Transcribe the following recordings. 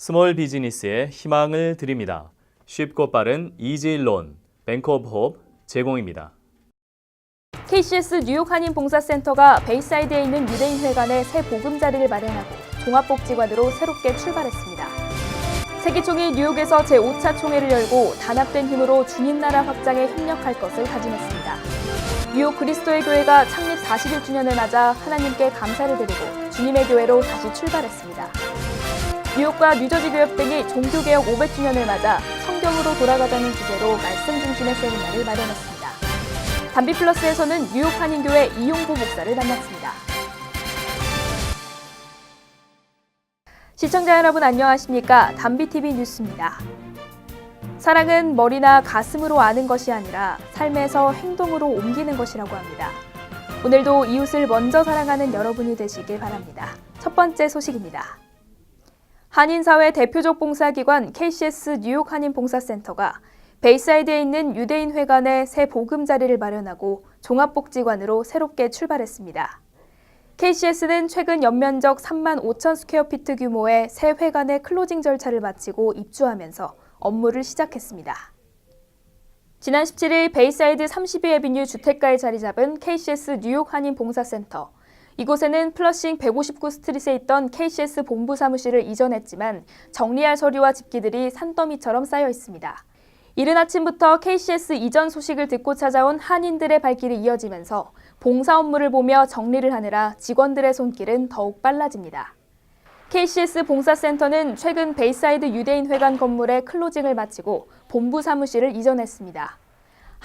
스몰 비즈니스에 희망을 드립니다. 쉽고 빠른 이지론, 뱅크 오브 홉 제공입니다. KCS 뉴욕 한인봉사센터가 베이사이드에 있는 유대인 회관에 새 보금자리를 마련하고 종합복지관으로 새롭게 출발했습니다. 세기총이 뉴욕에서 제5차 총회를 열고 단합된 힘으로 주님 나라 확장에 협력할 것을 다짐했습니다. 뉴욕 그리스도의 교회가 창립 41주년을 맞아 하나님께 감사를 드리고 주님의 교회로 다시 출발했습니다. 뉴욕과 뉴저지 교협 등이 종교개혁 500주년을 맞아 성경으로 돌아가자는 주제로 말씀 중심의 세미나를 마련했습니다. 담비플러스에서는 뉴욕 한인교회 이용보 목사를 만났습니다. 시청자 여러분 안녕하십니까? 담비TV 뉴스입니다. 사랑은 머리나 가슴으로 아는 것이 아니라 삶에서 행동으로 옮기는 것이라고 합니다. 오늘도 이웃을 먼저 사랑하는 여러분이 되시길 바랍니다. 첫 번째 소식입니다. 한인사회 대표적 봉사기관 KCS 뉴욕 한인봉사센터가 베이사이드에 있는 유대인 회관에 새 보금자리를 마련하고 종합복지관으로 새롭게 출발했습니다. KCS는 최근 연면적 3만 5천 스퀘어피트 규모의 새 회관의 클로징 절차를 마치고 입주하면서 업무를 시작했습니다. 지난 17일 베이사이드 32에비뉴 주택가에 자리 잡은 KCS 뉴욕 한인봉사센터. 이곳에는 플러싱 159 스트릿에 있던 KCS 본부 사무실을 이전했지만 정리할 서류와 집기들이 산더미처럼 쌓여 있습니다. 이른 아침부터 KCS 이전 소식을 듣고 찾아온 한인들의 발길이 이어지면서 봉사 업무를 보며 정리를 하느라 직원들의 손길은 더욱 빨라집니다. KCS 봉사센터는 최근 베이사이드 유대인 회관 건물의 클로징을 마치고 본부 사무실을 이전했습니다.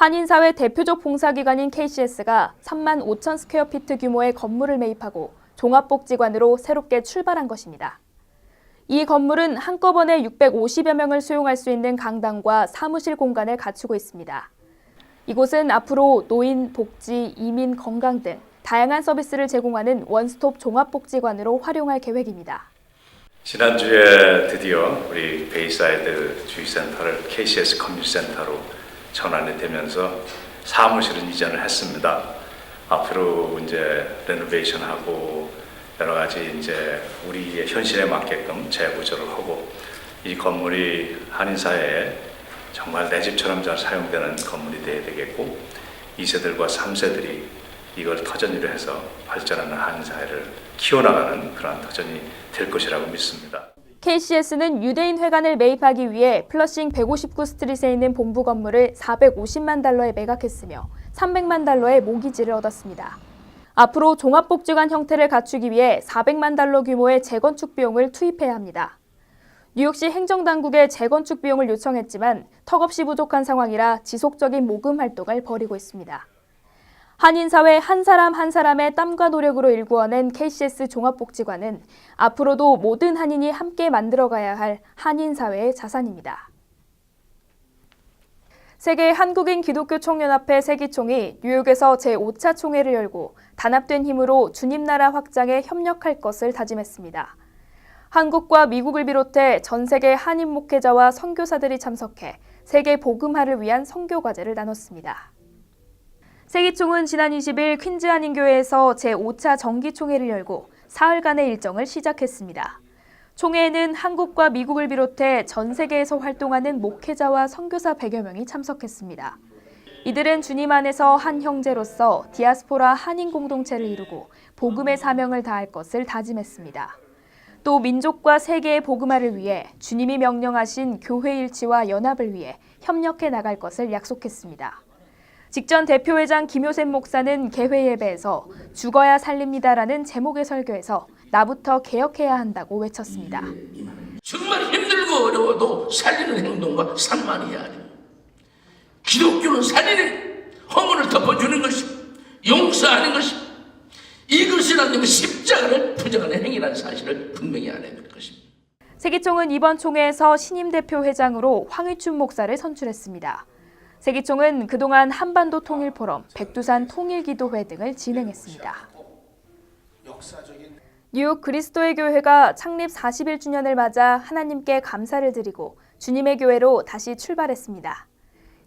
한인사회 대표적 봉사기관인 KCS가 3만 5천 스퀘어피트 규모의 건물을 매입하고 종합복지관으로 새롭게 출발한 것입니다. 이 건물은 한꺼번에 650여 명을 수용할 수 있는 강당과 사무실 공간을 갖추고 있습니다. 이곳은 앞으로 노인, 복지, 이민, 건강 등 다양한 서비스를 제공하는 원스톱 종합복지관으로 활용할 계획입니다. 지난주에 드디어 우리 베이사이드 주의센터를 KCS 커뮤니티센터로 전환이 되면서 사무실은 이전을 했습니다. 앞으로 이제 레노베이션하고 여러 가지 이제 우리의 현실에 맞게끔 재구조를 하고 이 건물이 한인사회에 정말 내 집처럼 잘 사용되는 건물이 되어야 되겠고 2세들과 3세들이 이걸 터전이로 해서 발전하는 한인사회를 키워나가는 그런 터전이 될 것이라고 믿습니다. KCS는 유대인 회관을 매입하기 위해 플러싱 159 스트릿에 있는 본부 건물을 450만 달러에 매각했으며 300만 달러의 모기지를 얻었습니다. 앞으로 종합복지관 형태를 갖추기 위해 400만 달러 규모의 재건축 비용을 투입해야 합니다. 뉴욕시 행정당국에 재건축 비용을 요청했지만 턱없이 부족한 상황이라 지속적인 모금 활동을 벌이고 있습니다. 한인사회 한 사람 한 사람의 땀과 노력으로 일구어낸 KCS 종합복지관은 앞으로도 모든 한인이 함께 만들어가야 할 한인사회의 자산입니다. 세계 한국인 기독교 총연합회 세기총이 뉴욕에서 제5차 총회를 열고 단합된 힘으로 주님 나라 확장에 협력할 것을 다짐했습니다. 한국과 미국을 비롯해 전 세계 한인 목회자와 선교사들이 참석해 세계 복음화를 위한 선교 과제를 나눴습니다. 세기총은 지난 20일 퀸즈 한인교회에서 제5차 정기총회를 열고 사흘간의 일정을 시작했습니다. 총회에는 한국과 미국을 비롯해 전 세계에서 활동하는 목회자와 선교사 100여 명이 참석했습니다. 이들은 주님 안에서 한 형제로서 디아스포라 한인 공동체를 이루고 복음의 사명을 다할 것을 다짐했습니다. 또 민족과 세계의 복음화를 위해 주님이 명령하신 교회 일치와 연합을 위해 협력해 나갈 것을 약속했습니다. 직전 대표회장 김효셉 목사는 개회 예배에서 죽어야 살립니다라는 제목의 설교에서 나부터 개혁해야 한다고 외쳤습니다. 정말 힘들고 어려워도 살리는 행동과 산만해야 하죠. 기독교는 살리는 허물을 덮어주는 것이 용서하는 것이 이것이라는 십자가를 부정하는 행위라는 사실을 분명히 알아야 될 것입니다. 세기총은 이번 총회에서 신임 대표 회장으로 황의춘 목사를 선출했습니다. 세기총은 그동안 한반도 통일 포럼, 백두산 통일기도회 등을 진행했습니다. 뉴욕 그리스도의 교회가 창립 41주년을 맞아 하나님께 감사를 드리고 주님의 교회로 다시 출발했습니다.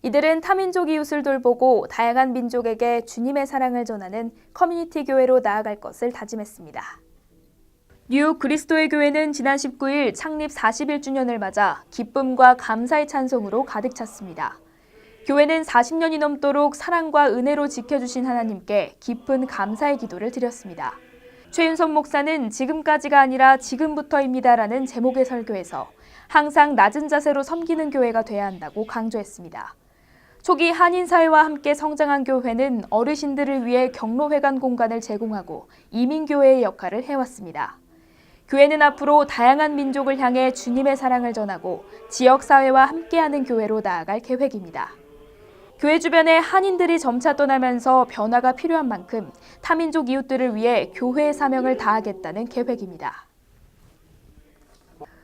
이들은 타민족 이웃을 돌보고 다양한 민족에게 주님의 사랑을 전하는 커뮤니티 교회로 나아갈 것을 다짐했습니다. 뉴욕 그리스도의 교회는 지난 19일 창립 41주년을 맞아 기쁨과 감사의 찬송으로 가득 찼습니다. 교회는 40년이 넘도록 사랑과 은혜로 지켜주신 하나님께 깊은 감사의 기도를 드렸습니다. 최윤선 목사는 지금까지가 아니라 지금부터입니다라는 제목의 설교에서 항상 낮은 자세로 섬기는 교회가 돼야 한다고 강조했습니다. 초기 한인사회와 함께 성장한 교회는 어르신들을 위해 경로회관 공간을 제공하고 이민교회의 역할을 해왔습니다. 교회는 앞으로 다양한 민족을 향해 주님의 사랑을 전하고 지역사회와 함께하는 교회로 나아갈 계획입니다. 교회 주변에 한인들이 점차 떠나면서 변화가 필요한 만큼 타민족 이웃들을 위해 교회의 사명을 다하겠다는 계획입니다.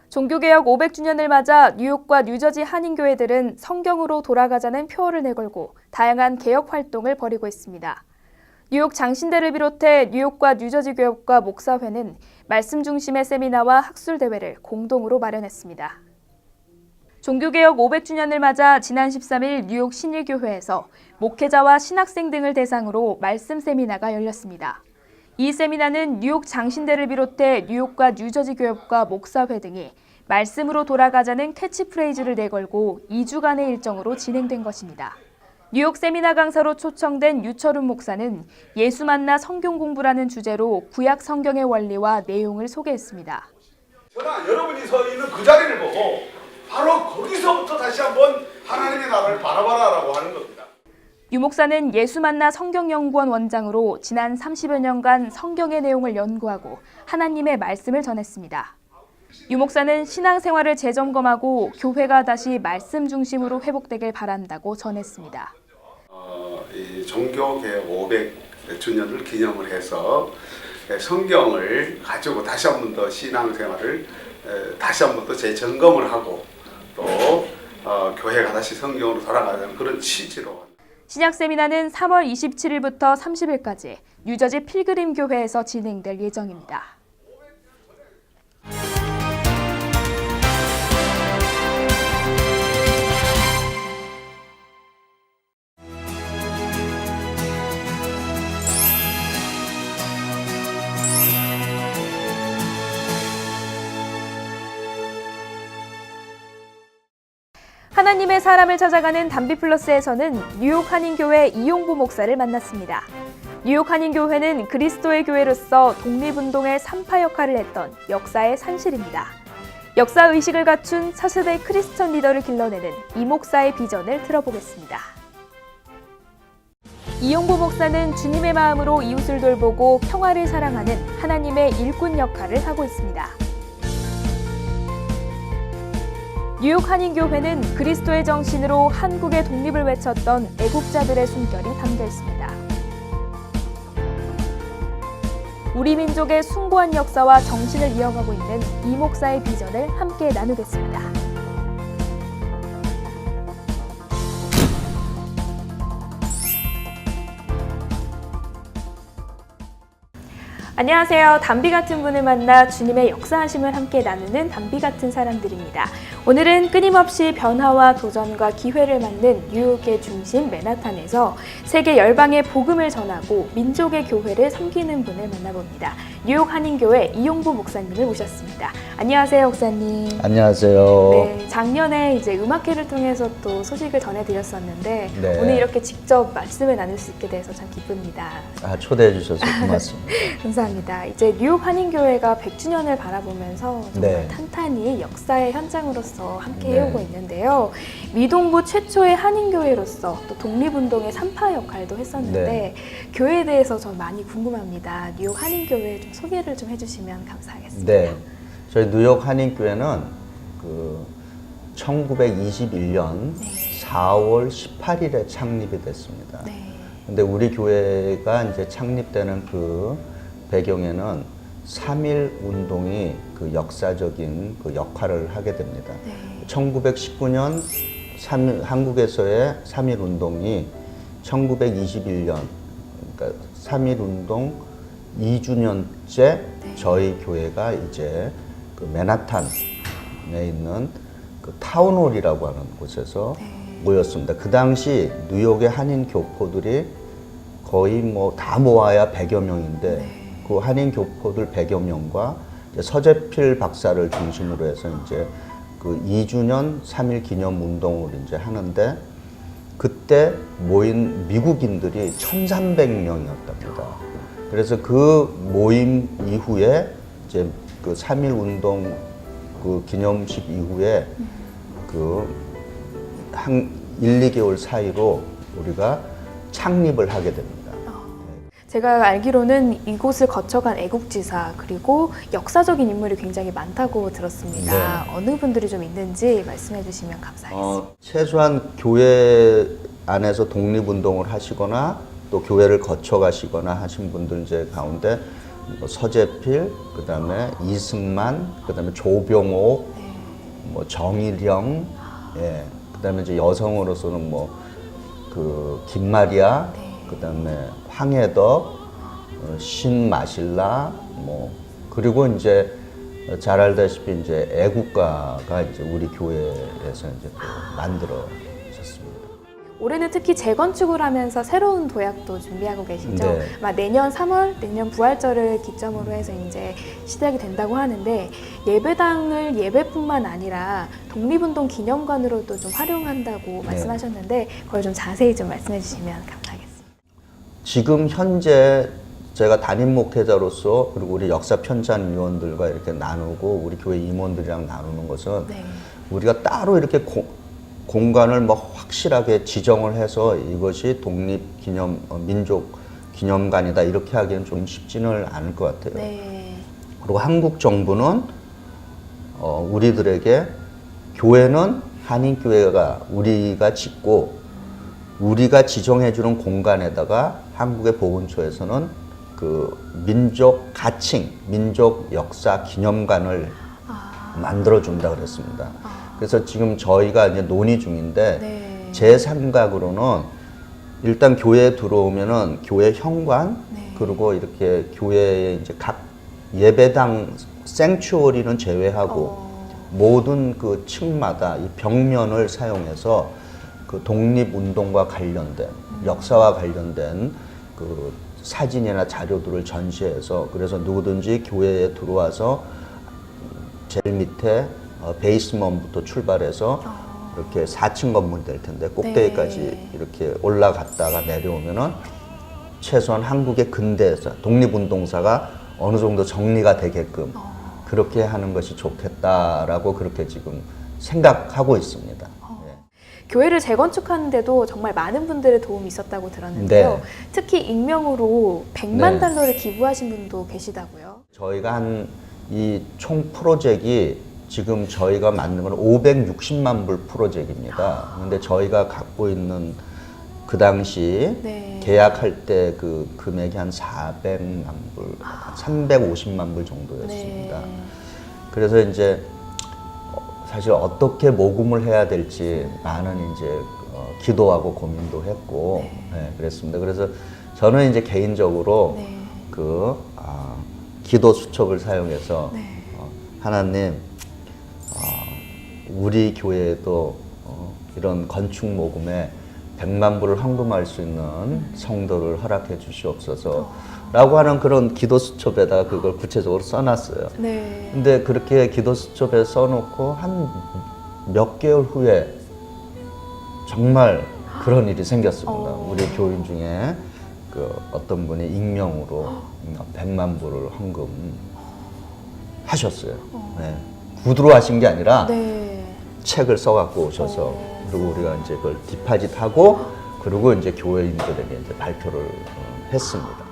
종교개혁 500주년을 맞아 뉴욕과 뉴저지 한인교회들은 성경으로 돌아가자는 표어를 내걸고 다양한 개혁 활동을 벌이고 있습니다. 뉴욕 장신대를 비롯해 뉴욕과 뉴저지 교협과 목사회는 말씀 중심의 세미나와 학술대회를 공동으로 마련했습니다. 종교개혁 500주년을 맞아 지난 13일 뉴욕 신일교회에서 목회자와 신학생 등을 대상으로 말씀 세미나가 열렸습니다. 이 세미나는 뉴욕 장신대를 비롯해 뉴욕과 뉴저지 교협과 목사회 등이 말씀으로 돌아가자는 캐치프레이즈를 내걸고 2주간의 일정으로 진행된 것입니다. 뉴욕 세미나 강사로 초청된 유철훈 목사는 예수 만나 성경 공부라는 주제로 구약 성경의 원리와 내용을 소개했습니다. 저는 여러분이 서 있는 그 자리를 보고 바로 거기서부터 다시 한번 하나님의 나라를 바라봐라라고 하는 겁니다. 유 목사는 예수 만나 성경연구원 원장으로 지난 30여 년간 성경의 내용을 연구하고 하나님의 말씀을 전했습니다. 유 목사는 신앙생활을 재점검하고 교회가 다시 말씀 중심으로 회복되길 바란다고 전했습니다. 이 종교개혁 500주년을 기념을 해서 성경을 가지고 다시 한 번 더 신앙생활을 다시 한 번 더 재점검을 하고 또 교회가 다시 성경으로 돌아가는 그런 취지로. 신약 세미나는 3월 27일부터 30일까지 뉴저지 필그림 교회에서 진행될 예정입니다. 하나님의 사람을 찾아가는 담비플러스에서는 뉴욕 한인교회 이용부 목사를 만났습니다. 뉴욕 한인교회는 그리스도의 교회로서 독립운동의 산파 역할을 했던 역사의 산실입니다. 역사의식을 갖춘 차세대 크리스천 리더를 길러내는 이 목사의 비전을 들어보겠습니다. 이용부 목사는 주님의 마음으로 이웃을 돌보고 평화를 사랑하는 하나님의 일꾼 역할을 하고 있습니다. 뉴욕 한인교회는 그리스도의 정신으로 한국의 독립을 외쳤던 애국자들의 숨결이 담겨 있습니다. 우리 민족의 숭고한 역사와 정신을 이어가고 있는 이 목사의 비전을 함께 나누겠습니다. 안녕하세요. 담비 같은 분을 만나 주님의 역사하심을 함께 나누는 담비 같은 사람들입니다. 오늘은 끊임없이 변화와 도전과 기회를 맞는 뉴욕의 중심 맨하탄에서 세계 열방의 복음을 전하고 민족의 교회를 섬기는 분을 만나봅니다. 뉴욕 한인교회 이용부 목사님을 모셨습니다. 안녕하세요, 목사님. 안녕하세요. 네, 작년에 이제 음악회를 통해서 또 소식을 전해드렸었는데 네. 오늘 이렇게 직접 말씀을 나눌 수 있게 돼서 참 기쁩니다. 초대해 주셔서 고맙습니다. 감사합니다. 이제 뉴욕 한인교회가 100주년을 바라보면서 정말 네. 탄탄히 역사의 현장으로서 함께 네. 해오고 있는데요. 미동부 최초의 한인교회로서 또 독립운동의 산파 역할도 했었는데 네. 교회에 대해서 전 많이 궁금합니다. 뉴욕 한인교회 좀 소개를 좀 해주시면 감사하겠습니다. 네, 저희 뉴욕 한인교회는 1921년 4월 18일에 창립이 됐습니다. 네. 근데 우리 교회가 이제 창립되는 그 배경에는 3.1 운동이 그 역사적인 그 역할을 하게 됩니다. 네. 1919년 한국에서의 3.1 운동이 1921년, 그러니까 3.1 운동 2주년째 저희 교회가 이제 그 맨하탄에 있는 그 타운홀이라고 하는 곳에서 모였습니다. 그 당시 뉴욕의 한인 교포들이 거의 뭐 다 모아야 100여 명인데 그 한인 교포들 100여 명과 이제 서재필 박사를 중심으로 해서 이제 그 2주년 3.1 기념 운동을 이제 하는데 그때 모인 미국인들이 1,300명이었답니다. 그래서 그 모임 이후에 이제 그 3.1 운동 그 기념식 이후에 그 한 1, 2개월 사이로 우리가 창립을 하게 됩니다. 제가 알기로는 이곳을 거쳐간 애국지사 그리고 역사적인 인물이 굉장히 많다고 들었습니다. 네. 어느 분들이 좀 있는지 말씀해 주시면 감사하겠습니다. 최소한 교회 안에서 독립운동을 하시거나 또 교회를 거쳐 가시거나 하신 분들 이제 가운데 뭐 서재필, 그다음에 이승만, 그다음에 조병옥, 뭐 정일영, 예, 그다음에 이제 여성으로서는 뭐 그 김마리아, 그다음에 황해덕, 신마실라, 뭐 그리고 이제 잘 알다시피 이제 애국가가 이제 우리 교회에서 이제 또 만들어졌습니다. 올해는 특히 재건축을 하면서 새로운 도약도 준비하고 계시죠. 네. 아마 내년 3월, 내년 부활절을 기점으로 해서 이제 시작이 된다고 하는데 예배당을 예배뿐만 아니라 독립운동 기념관으로도 좀 활용한다고 말씀하셨는데 그걸 좀 자세히 좀 말씀해 주시면 감사하겠습니다. 지금 현재 제가 담임 목회자로서 그리고 우리 역사 편찬 위원들과 이렇게 나누고 우리 교회 임원들이랑 나누는 것은 네. 우리가 따로 이렇게 공간을 뭐 확실하게 지정을 해서 이것이 독립기념 민족 기념관이다 이렇게 하기는 좀 쉽지는 않을 것 같아요. 네. 그리고 한국 정부는 우리들에게 교회는 한인교회가 우리가 짓고 우리가 지정해주는 공간에다가 한국의 보건처에서는 그 민족 가칭, 민족 역사 기념관을 만들어준다 그랬습니다. 그래서 지금 저희가 이제 논의 중인데 네. 제 생각으로는 일단 교회에 들어오면은 교회 현관 네. 그리고 이렇게 교회에 이제 각 예배당 생추어리는 제외하고 모든 그 층마다 이 벽면을 사용해서 그 독립운동과 관련된 역사와 관련된 그 사진이나 자료들을 전시해서 그래서 누구든지 교회에 들어와서 제일 밑에 베이스먼부터 출발해서 이렇게 4층 건물이 될 텐데 꼭대기까지 네. 이렇게 올라갔다가 내려오면은 최소한 한국의 근대에서 독립운동사가 어느 정도 정리가 되게끔 그렇게 하는 것이 좋겠다라고 그렇게 지금 생각하고 있습니다. 교회를 재건축하는데도 정말 많은 분들의 도움이 있었다고 들었는데요. 네. 특히 익명으로 100만 네. 달러를 기부하신 분도 계시다고요. 저희가 한 이 총 프로젝트이 지금 저희가 만든 건 560만 불 프로젝트입니다. 근데 저희가 갖고 있는 그 당시 네. 계약할 때 그 금액이 한 400만 불, 350만 불 정도였습니다. 네. 그래서 이제 사실 어떻게 모금을 해야 될지 많은 이제 기도하고 고민도 했고 네, 그랬습니다. 그래서 저는 이제 개인적으로 네. 기도 수첩을 사용해서 네. 하나님 우리 교회에도 이런 건축 모금에 100만 불을 헌금할 수 있는 성도를 허락해 주시옵소서 라고 하는 그런 기도 수첩에다가 그걸 구체적으로 써놨어요. 네. 근데 그렇게 기도 수첩에 써놓고 한 몇 개월 후에 정말 그런 일이 생겼습니다. 우리 교인 중에 그 어떤 분이 익명으로 100만 불을 헌금하셨어요. 네. 구두로 하신 게 아니라 네. 책을 써갖고 오셔서 그리고 우리가 이제 그걸 디파짓하고 그리고 이제 교회인들에게 이제 발표를 했습니다.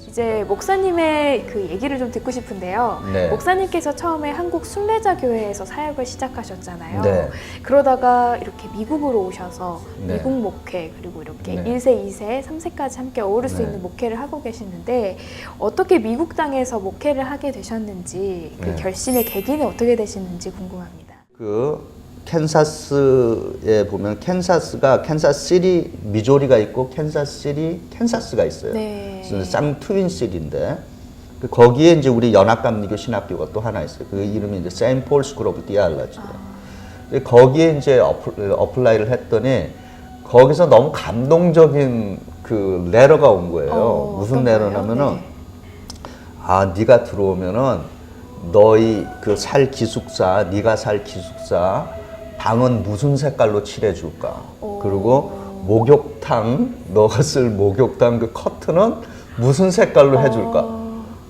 이제 목사님의 그 얘기를 좀 듣고 싶은데요. 네. 목사님께서 처음에 한국 순례자 교회에서 사역을 시작하셨잖아요. 네. 그러다가 이렇게 미국으로 오셔서 네. 미국 목회 그리고 이렇게 네. 1세, 2세, 3세까지 함께 어우를 수 네. 있는 목회를 하고 계시는데 어떻게 미국 땅에서 목회를 하게 되셨는지 그 네. 결심의 계기는 어떻게 되시는지 궁금합니다. 그 캔사스에 보면 캔사스가 캔사스시티 미조리가 있고 캔사스시티 캔사스가 있어요. 네. 그래서 쌍트윈시티인데 거기에 이제 우리 연합감리교 신학교가 또 하나 있어요. 그 이름이 이제 세인트 폴 스쿨 오브 디알러지예요. 거기에 이제 어플라이를 했더니 거기서 너무 감동적인 그 레터가 온 거예요. 무슨 어떤가요? 레터냐면은 네. 네가 들어오면은 너희 그 살 기숙사, 네가 살 기숙사 방은 무슨 색깔로 칠해줄까? 그리고 목욕탕, 너가 쓸 목욕탕 그 커튼은 무슨 색깔로 해줄까?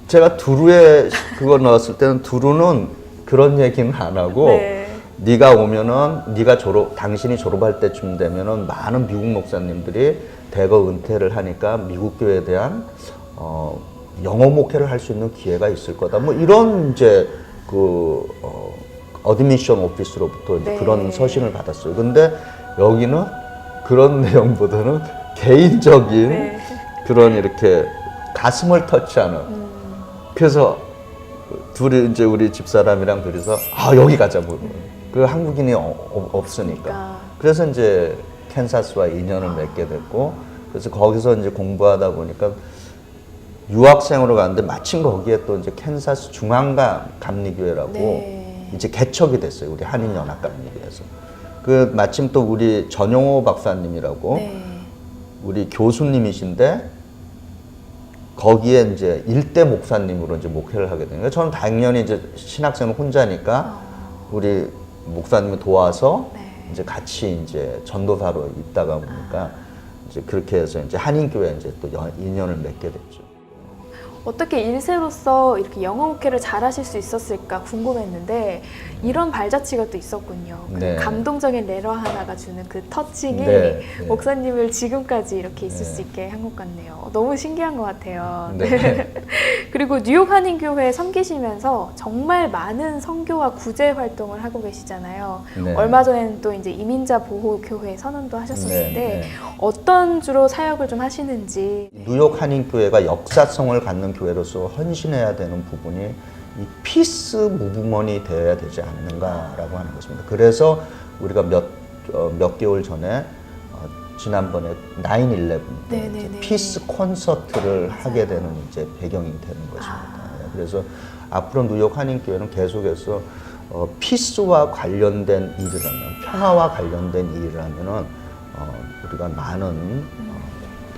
제가 두루에 그거 넣었을 때는 두루는 그런 얘기는 안 하고 네가 오면은 당신이 졸업할 때쯤 되면은 많은 미국 목사님들이 대거 은퇴를 하니까 미국 교회에 대한 영어 목회를 할 수 있는 기회가 있을 거다. 뭐 이런 이제 어드미션 오피스로부터 이제 그런 서신을 받았어요. 근데 여기는 그런 내용보다는 개인적인 그런 이렇게 가슴을 터치하는. 그래서 둘이 이제 우리 집사람이랑 둘이서 여기 가자 뭐. 그 한국인이 없으니까. 그래서 이제 캔사스와 인연을 맺게 됐고, 그래서 거기서 이제 공부하다 보니까 유학생으로 갔는데 마침 거기에 또 이제 캔사스 중앙감리교회라고 이제 개척이 됐어요. 우리 한인연합감리교회에서. 그 마침 또 우리 전용호 박사님이라고 우리 교수님이신데 거기에 이제 일대 목사님으로 이제 목회를 하게 되는 거예요. 저는 당연히 이제 신학생은 혼자니까 우리 목사님이 도와서 이제 같이 이제 전도사로 있다가 보니까 이제 그렇게 해서 이제 한인교회 이제 또 인연을 맺게 됐죠. 어떻게 1세로서 이렇게 영어 목회를 잘 하실 수 있었을까 궁금했는데 이런 발자취가 또 있었군요. 그 감동적인 레러 하나가 주는 그 터칭이 목사님을 지금까지 이렇게 있을 수 있게 한 것 같네요. 너무 신기한 것 같아요. 그리고 뉴욕 한인교회 섬기시면서 정말 많은 선교와 구제 활동을 하고 계시잖아요. 얼마 전에는 또 이제 이민자 보호 교회 선언도 하셨었는데 어떤 주로 사역을 좀 하시는지. 뉴욕 한인교회가 역사성을 갖는 교회로서 헌신해야 되는 부분이 이 피스 무브먼이 되어야 되지 않는가라고 하는 것입니다. 그래서 우리가 몇 개월 전에 지난번에 9/11 때 피스 콘서트를 하게 되는 이제 배경이 되는 것입니다. 그래서 앞으로 뉴욕 한인교회는 계속해서 피스와 관련된 일이라면, 평화와 관련된 일이라면은 우리가 많은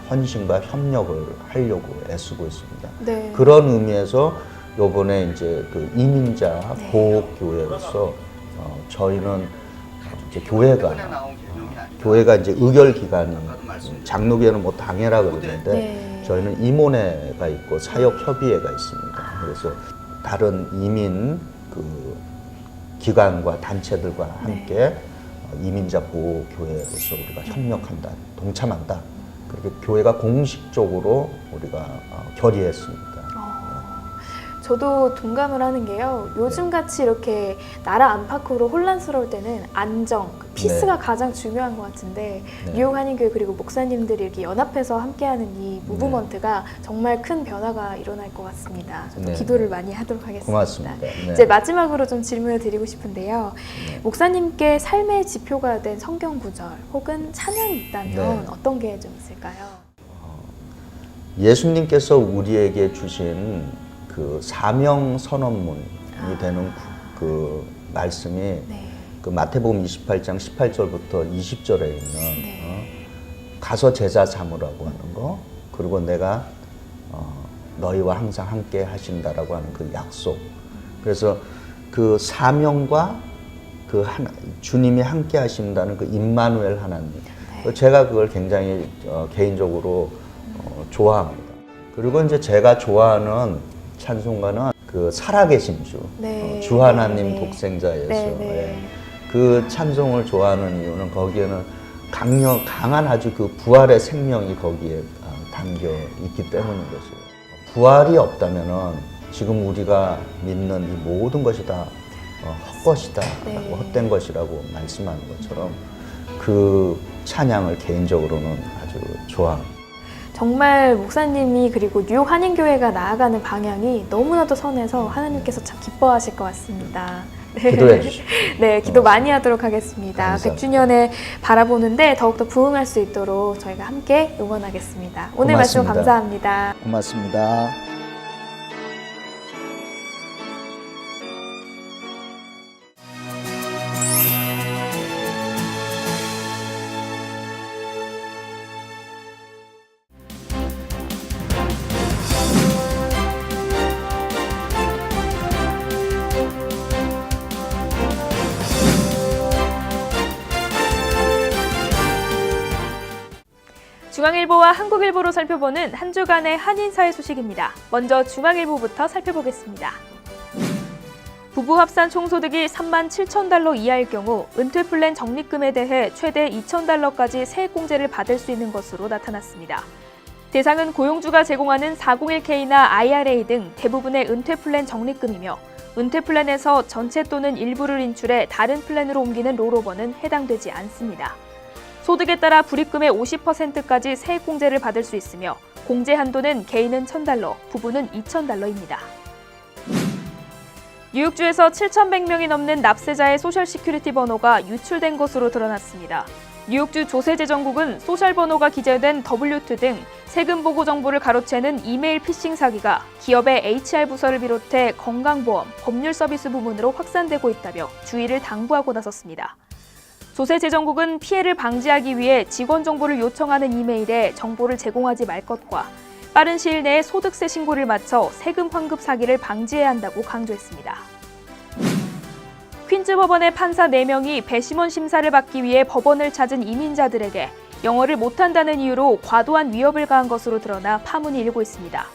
헌신과 협력을 하려고 애쓰고 있습니다. 그런 의미에서 요번에 이제 그 이민자 보호교회로서 저희는 이제 교회가 이제 의결 기관이 장로교회는 뭐 당회라 그러는데 저희는 임원회가 있고 사역협의회가 있습니다. 그래서 다른 이민 그 기관과 단체들과 함께 이민자 보호교회로서 우리가 협력한다, 동참한다. 그렇게 교회가 공식적으로 우리가 결의했습니다. 저도 동감을 하는 게요. 요즘같이 이렇게 나라 안팎으로 혼란스러울 때는 안정, 피스가 가장 중요한 것 같은데 뉴욕 한인교회 그리고 목사님들이 이렇게 연합해서 함께하는 이 무브먼트가 정말 큰 변화가 일어날 것 같습니다. 저도 기도를 많이 하도록 하겠습니다. 고맙습니다. 이제 마지막으로 좀 질문을 드리고 싶은데요. 목사님께 삶의 지표가 된 성경 구절 혹은 찬양이 있다면 어떤 게 좀 있을까요? 예수님께서 우리에게 주신 그 사명 선언문이 되는 그 말씀이 그 마태복음 28장 18절부터 20절에 있는 가서 제자 삼으라고 하는 거, 그리고 내가 너희와 항상 함께 하신다라고 하는 그 약속. 그래서 그 사명과 그 주님이 함께 하신다는 그 임마누엘 하나님. 제가 그걸 굉장히 개인적으로 좋아합니다. 그리고 이제 제가 좋아하는 찬송가는 그 살아계신 주 하나님 독생자 예수. 그 찬송을 좋아하는 이유는 거기에는 강한 아주 그 부활의 생명이 거기에 담겨 있기 때문인 것이에요. 부활이 없다면은 지금 우리가 믿는 이 모든 것이 다 헛것이다, 헛된 것이라고 말씀하는 것처럼 그 찬양을 개인적으로는 아주 좋아합니다. 정말 목사님이 그리고 뉴욕 한인교회가 나아가는 방향이 너무나도 선해서 하나님께서 참 기뻐하실 것 같습니다. 기도해 주십시오. 네, 기도 많이 하도록 하겠습니다. 감사합니다. 100주년을 바라보는데 더욱더 부흥할 수 있도록 저희가 함께 응원하겠습니다. 오늘 말씀 감사합니다. 고맙습니다. 중앙일보와 한국일보로 살펴보는 한 주간의 한인사회 소식입니다. 먼저 중앙일보부터 살펴보겠습니다. 부부 합산 총소득이 3만 7천 달러 이하일 경우 은퇴 플랜 적립금에 대해 최대 2천 달러까지 세액공제를 받을 수 있는 것으로 나타났습니다. 대상은 고용주가 제공하는 401K나 IRA 등 대부분의 은퇴 플랜 적립금이며 은퇴 플랜에서 전체 또는 일부를 인출해 다른 플랜으로 옮기는 롤오버는 해당되지 않습니다. 소득에 따라 불입금의 50%까지 세액공제를 받을 수 있으며 공제 한도는 개인은 1,000달러, 부부는 2,000달러입니다. 뉴욕주에서 7,100명이 넘는 납세자의 소셜 시큐리티 번호가 유출된 것으로 드러났습니다. 뉴욕주 조세재정국은 소셜 번호가 기재된 W2 등 세금 보고 정보를 가로채는 이메일 피싱 사기가 기업의 HR 부서를 비롯해 건강보험, 법률 서비스 부문으로 확산되고 있다며 주의를 당부하고 나섰습니다. 조세재정국은 피해를 방지하기 위해 직원 정보를 요청하는 이메일에 정보를 제공하지 말 것과 빠른 시일 내에 소득세 신고를 마쳐 세금 환급 사기를 방지해야 한다고 강조했습니다. 퀸즈 법원의 판사 4명이 배심원 심사를 받기 위해 법원을 찾은 이민자들에게 영어를 못한다는 이유로 과도한 위협을 가한 것으로 드러나 파문이 일고 있습니다.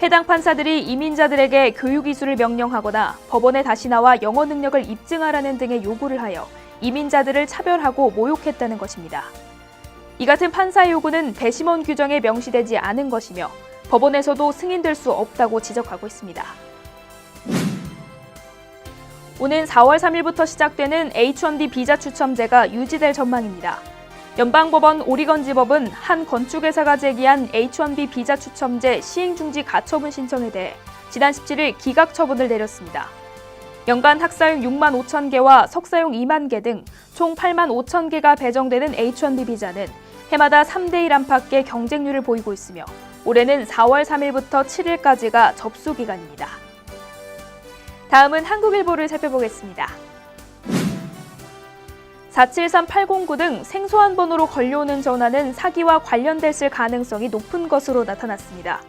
해당 판사들이 이민자들에게 교육 이수를 명령하거나 법원에 다시 나와 영어 능력을 입증하라는 등의 요구를 하여 이민자들을 차별하고 모욕했다는 것입니다. 이 같은 판사의 요구는 배심원 규정에 명시되지 않은 것이며 법원에서도 승인될 수 없다고 지적하고 있습니다. 오는 4월 3일부터 시작되는 H-1B 비자 추첨제가 유지될 전망입니다. 연방법원 오리건지법은 한 건축회사가 제기한 H-1B 비자 추첨제 시행중지 가처분 신청에 대해 지난 17일 기각 처분을 내렸습니다. 연간 학사용 6만 5천 개와 석사용 2만 개 등 총 8만 5천 개가 배정되는 H-1B 비자는 해마다 3대1 안팎의 경쟁률을 보이고 있으며 올해는 4월 3일부터 7일까지가 접수 기간입니다. 다음은 한국일보를 살펴보겠습니다. 473809 등 생소한 번호로 걸려오는 전화는 사기와 관련됐을 가능성이 높은 것으로 나타났습니다.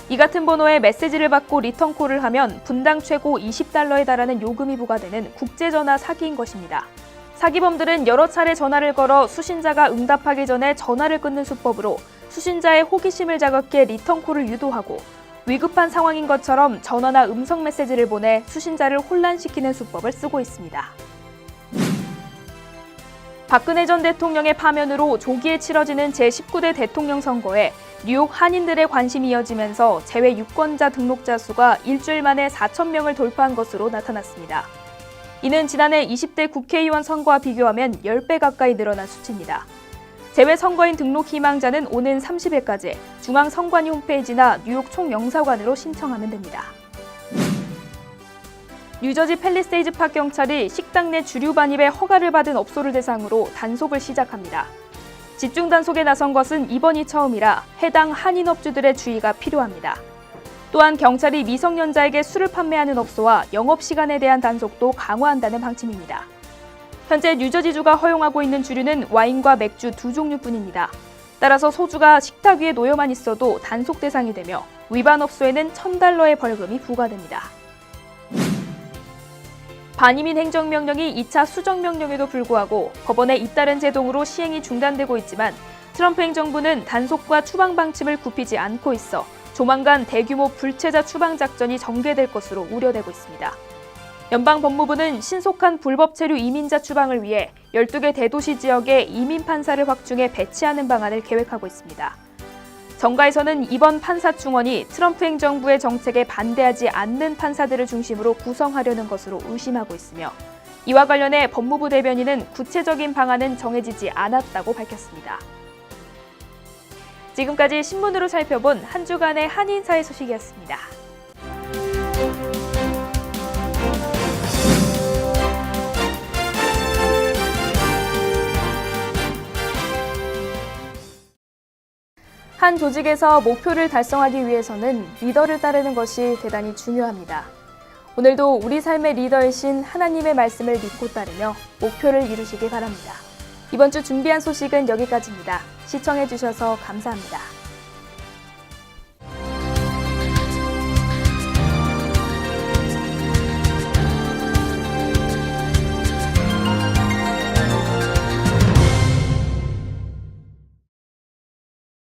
이 같은 번호에 메시지를 받고 리턴콜을 하면 분당 최고 20달러에 달하는 요금이 부과되는 국제전화 사기인 것입니다. 사기범들은 여러 차례 전화를 걸어 수신자가 응답하기 전에 전화를 끊는 수법으로 수신자의 호기심을 자극해 리턴콜을 유도하고 위급한 상황인 것처럼 전화나 음성 메시지를 보내 수신자를 혼란시키는 수법을 쓰고 있습니다. 박근혜 전 대통령의 파면으로 조기에 치러지는 제19대 대통령 선거에 뉴욕 한인들의 관심이 이어지면서 재외 유권자 등록자 수가 일주일 만에 4,000명을 돌파한 것으로 나타났습니다. 이는 지난해 20대 국회의원 선거와 비교하면 10배 가까이 늘어난 수치입니다. 재외 선거인 등록 희망자는 오는 30일까지 중앙선관위 홈페이지나 뉴욕 총영사관으로 신청하면 됩니다. 뉴저지 팰리세이즈 팍 경찰이 식당 내 주류 반입에 허가를 받은 업소를 대상으로 단속을 시작합니다. 집중 단속에 나선 것은 이번이 처음이라 해당 한인 업주들의 주의가 필요합니다. 또한 경찰이 미성년자에게 술을 판매하는 업소와 영업시간에 대한 단속도 강화한다는 방침입니다. 현재 뉴저지주가 허용하고 있는 주류는 와인과 맥주 2종류뿐입니다. 따라서 소주가 식탁 위에 놓여만 있어도 단속 대상이 되며 위반 업소에는 $1,000의 벌금이 부과됩니다. 반이민 행정명령이 2차 수정명령에도 불구하고 법원에 잇따른 제동으로 시행이 중단되고 있지만 트럼프 행정부는 단속과 추방 방침을 굽히지 않고 있어 조만간 대규모 불체자 추방 작전이 전개될 것으로 우려되고 있습니다. 연방법무부는 신속한 불법 체류 이민자 추방을 위해 12개 대도시 지역에 이민 판사를 확충해 배치하는 방안을 계획하고 있습니다. 정가에서는 이번 판사 충원이 트럼프 행정부의 정책에 반대하지 않는 판사들을 중심으로 구성하려는 것으로 의심하고 있으며 이와 관련해 법무부 대변인은 구체적인 방안은 정해지지 않았다고 밝혔습니다. 지금까지 신문으로 살펴본 한 주간의 한인사회 소식이었습니다. 한 조직에서 목표를 달성하기 위해서는 리더를 따르는 것이 대단히 중요합니다. 오늘도 우리 삶의 리더이신 하나님의 말씀을 믿고 따르며 목표를 이루시기 바랍니다. 이번 주 준비한 소식은 여기까지입니다. 시청해주셔서 감사합니다.